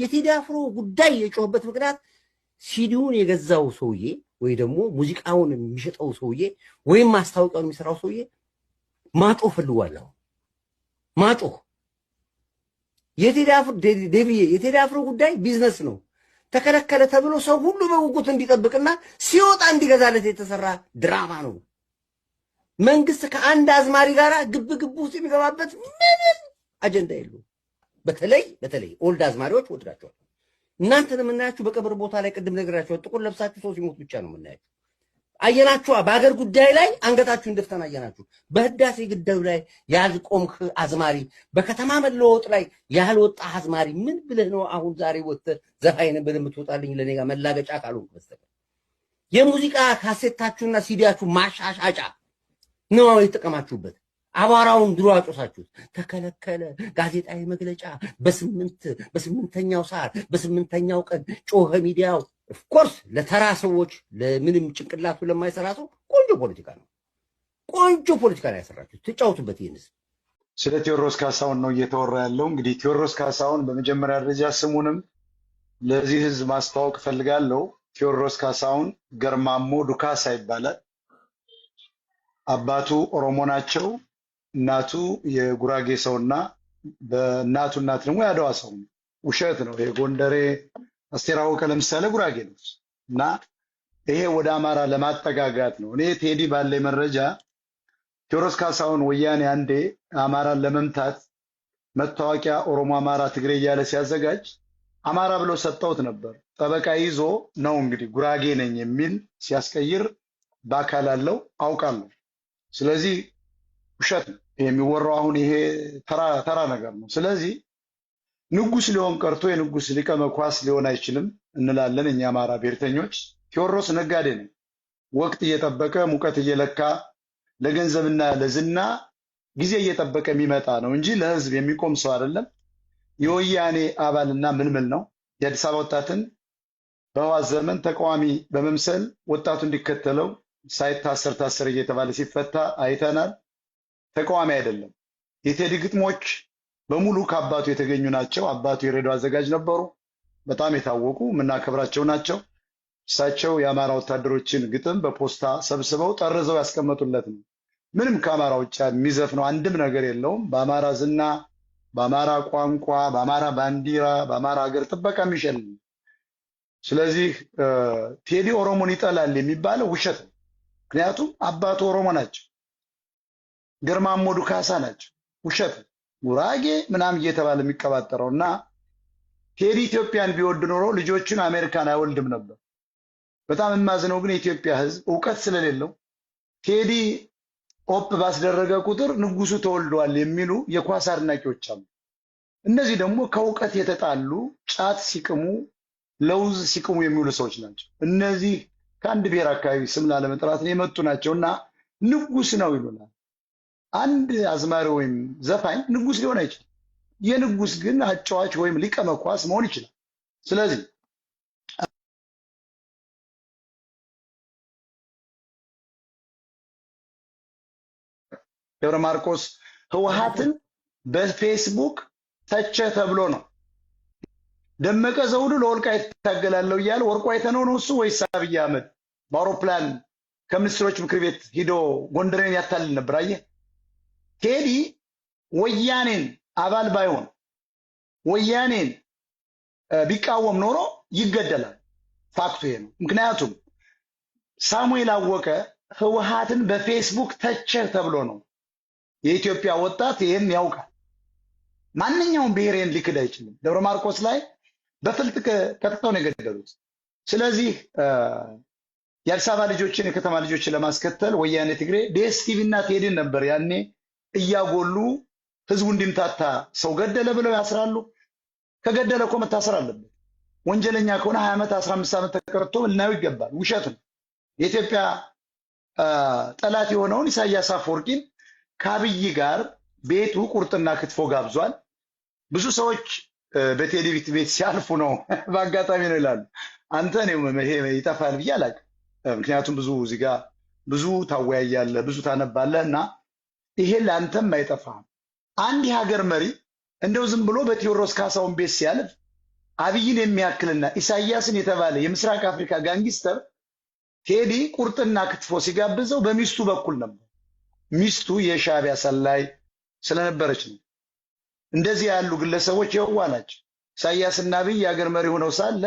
የቴዲ አፍሮ ጉዳይ የጮህበት ምክንያት ሲዲውን የገዛው ሰውዬ ወይ ደግሞ ሙዚቃውን የሚሸጠው ሰውዬ ወይም ማስታወቂያውን የሚሰራው ሰውዬ ማጮህ ፈልጓል። ማጮህ የቴዲ አፍሮ ጉዳይ ቢዝነስ ነው። ተከለከለ ተብሎ ሰው ሁሉ በጉጉት እንዲጠብቅና ሲወጣ እንዲገዛለት የተሰራ ድራማ ነው። መንግስት ከአንድ አዝማሪ ጋር ግብ ውስጥ የሚገባበት ምንም አጀንዳ የለውም። በተለይ ኦልድ አዝማሪዎች ወድራቸዋል። እናንተን የምናያችሁ በቀብር ቦታ ላይ ቅድም ነግራችኋል። ጥቁር ለብሳችሁ ሰው ሲሞት ብቻ ነው የምናያችሁ። አየናችሁ። በሀገር ጉዳይ ላይ አንገታችሁን ደፍተን አየናችሁ። በህዳሴ ግድብ ላይ ያልቆምክ አዝማሪ፣ በከተማ መለወጥ ላይ ያልወጣ አዝማሪ ምን ብለህ ነው አሁን ዛሬ ወጥተህ ዘፋኝ ነህ ብለህ የምትወጣልኝ? ለኔ ጋር መላገጫ ካልሆንክ በስተቀር የሙዚቃ ካሴታችሁና ሲዲያችሁ ማሻሻጫ ነው የተጠቀማችሁበት። አቧራውን ድሮ አጮሳችሁት። ተከለከለ ጋዜጣዊ መግለጫ በስምንተኛው ሰዓት በስምንተኛው ቀን ጮኸ ሚዲያው። ኦፍኮርስ ለተራ ሰዎች ለምንም ጭንቅላቱ ለማይሰራ ሰው ቆንጆ ፖለቲካ ነው። ቆንጆ ፖለቲካ ነው ያሰራችሁት። ትጫወቱበት። ይህንስ ስለ ቴዎድሮስ ካሳሁን ነው እየተወራ ያለው። እንግዲህ ቴዎድሮስ ካሳሁን በመጀመሪያ ደረጃ ስሙንም ለዚህ ህዝብ ማስተዋወቅ ፈልጋለሁ። ቴዎድሮስ ካሳሁን ገርማሞ ዱካሳ ይባላል። አባቱ ኦሮሞ ናቸው። እናቱ የጉራጌ ሰውና በእናቱ እናት ደግሞ ያደዋ ሰው ነው። ውሸት ነው። የጎንደሬ አስቴር አወቀ ለምሳሌ ጉራጌ ነው እና ይሄ ወደ አማራ ለማጠጋጋት ነው። እኔ ቴዲ ባለ መረጃ ቴዎድሮስ ካሳሁን ወያኔ አንዴ አማራን ለመምታት መታወቂያ ኦሮሞ፣ አማራ፣ ትግሬ እያለ ሲያዘጋጅ አማራ ብሎ ሰጠውት ነበር። ጠበቃ ይዞ ነው እንግዲህ ጉራጌ ነኝ የሚል ሲያስቀይር በአካል አለው አውቃለሁ። ስለዚህ ውሸት ነው የሚወራው። አሁን ይሄ ተራ ነገር ነው። ስለዚህ ንጉስ ሊሆን ቀርቶ የንጉስ ሊቀ መኳስ ሊሆን አይችልም እንላለን እኛ አማራ ብሔርተኞች። ቴዎድሮስ ነጋዴ ነው። ወቅት እየጠበቀ ሙቀት እየለካ ለገንዘብና ለዝና ጊዜ እየጠበቀ የሚመጣ ነው እንጂ ለህዝብ የሚቆም ሰው አይደለም። የወያኔ አባልና ምልምል ነው። የአዲስ አበባ ወጣትን በህወሓት ዘመን ተቃዋሚ በመምሰል ወጣቱ እንዲከተለው ሳይታሰር ታሰር እየተባለ ሲፈታ አይተናል። ተቃዋሚ አይደለም። የቴዲ ግጥሞች በሙሉ ከአባቱ የተገኙ ናቸው። አባቱ የሬዲዮ አዘጋጅ ነበሩ። በጣም የታወቁ የምናከብራቸው ናቸው። እሳቸው የአማራ ወታደሮችን ግጥም በፖስታ ሰብስበው ጠርዘው ያስቀመጡለት ነው። ምንም ከአማራ ውጭ የሚዘፍነው አንድም ነገር የለውም። በአማራ ዝና፣ በአማራ ቋንቋ፣ በአማራ ባንዲራ፣ በአማራ ሀገር ጥበቃ የሚሸልም። ስለዚህ ቴዲ ኦሮሞን ይጠላል የሚባለው ውሸት ነው። ምክንያቱም አባቱ ኦሮሞ ናቸው። ገርማሞ ዱካሳ ናቸው። ውሸት ነው። ጉራጌ ምናምን እየተባለ የሚቀባጠረው እና ቴዲ ኢትዮጵያን ቢወድ ኖሮ ልጆቹን አሜሪካን አይወልድም ነበር። በጣም የማዝነው ግን የኢትዮጵያ ሕዝብ እውቀት ስለሌለው ቴዲ ኦፕ ባስደረገ ቁጥር ንጉሱ ተወልዷል የሚሉ የኳስ አድናቂዎች አሉ። እነዚህ ደግሞ ከእውቀት የተጣሉ ጫት ሲቅሙ ለውዝ ሲቅሙ የሚውሉ ሰዎች ናቸው። እነዚህ ከአንድ ብሔር አካባቢ ስም ላለመጥራት የመጡ ናቸውና ንጉስ ነው ይሉናል። አንድ አዝማሪ ወይም ዘፋኝ ንጉስ ሊሆን አይችልም። የንጉስ ግን አጫዋች ወይም ሊቀ መኳስ መሆን ይችላል። ስለዚህ ደብረ ማርቆስ ህወሓትን በፌስቡክ ተቸ ተብሎ ነው። ደመቀ ዘውዱ ለወልቃይት ታገላለሁ እያለ ወርቁ አይተነው ነው እሱ ወይስ አብይ አህመድ በአውሮፕላን ከሚኒስትሮች ምክር ቤት ሂዶ ጎንደሬን ያታልል ነበር? አየህ፣ ቴዲ ወያኔን አባል ባይሆን ወያኔን ቢቃወም ኖሮ ይገደላል። ፋክቱ ይሄ ነው። ምክንያቱም ሳሙኤል አወቀ ህወሓትን በፌስቡክ ተቸ ተብሎ ነው። የኢትዮጵያ ወጣት ይሄን ያውቃል። ማንኛውም ብሔርን ሊክድ አይችልም። ደብረ ማርቆስ ላይ በፍልጥ ቀጥተው ነው የገደሉት። ስለዚህ የአዲስ አበባ ልጆችን የከተማ ልጆችን ለማስከተል ወያኔ ትግሬ ዲኤስቲቪ እና ቴዲን ነበር ያኔ እያጎሉ ህዝቡ እንዲምታታ ሰው ገደለ ብለው ያስራሉ። ከገደለ እኮ መታሰር አለበት። ወንጀለኛ ከሆነ 20 ዓመት 15 ዓመት ተቀርቶ ልናየው ይገባል። ውሸት ነው። የኢትዮጵያ ጠላት የሆነውን ኢሳያስ አፈወርቂን ከአብይ ጋር ቤቱ ቁርጥና ክትፎ ጋብዟል። ብዙ ሰዎች በቴዲ ቤት ሲያልፉ ነው በአጋጣሚ ነው ይላሉ። አንተ ነው ይሄ ይጠፋል ብዬ አላውቅም። ምክንያቱም ብዙ እዚህ ጋር ብዙ ታወያያለህ፣ ብዙ ታነባለህ እና ይሄ ለአንተም አይጠፋም። አንድ የሀገር መሪ እንደው ዝም ብሎ በቴዎድሮስ ካሳሁን ቤት ሲያልፍ አብይን የሚያክልና ኢሳያስን የተባለ የምስራቅ አፍሪካ ጋንጊስተር ቴዲ ቁርጥና ክትፎ ሲጋብዘው በሚስቱ በኩል ነበር። ሚስቱ የሻዕቢያ ሰላይ ስለነበረች ነው። እንደዚህ ያሉ ግለሰቦች የዋ ናቸው። ኢሳያስና አብይ የአገር መሪ ሆነው ሳለ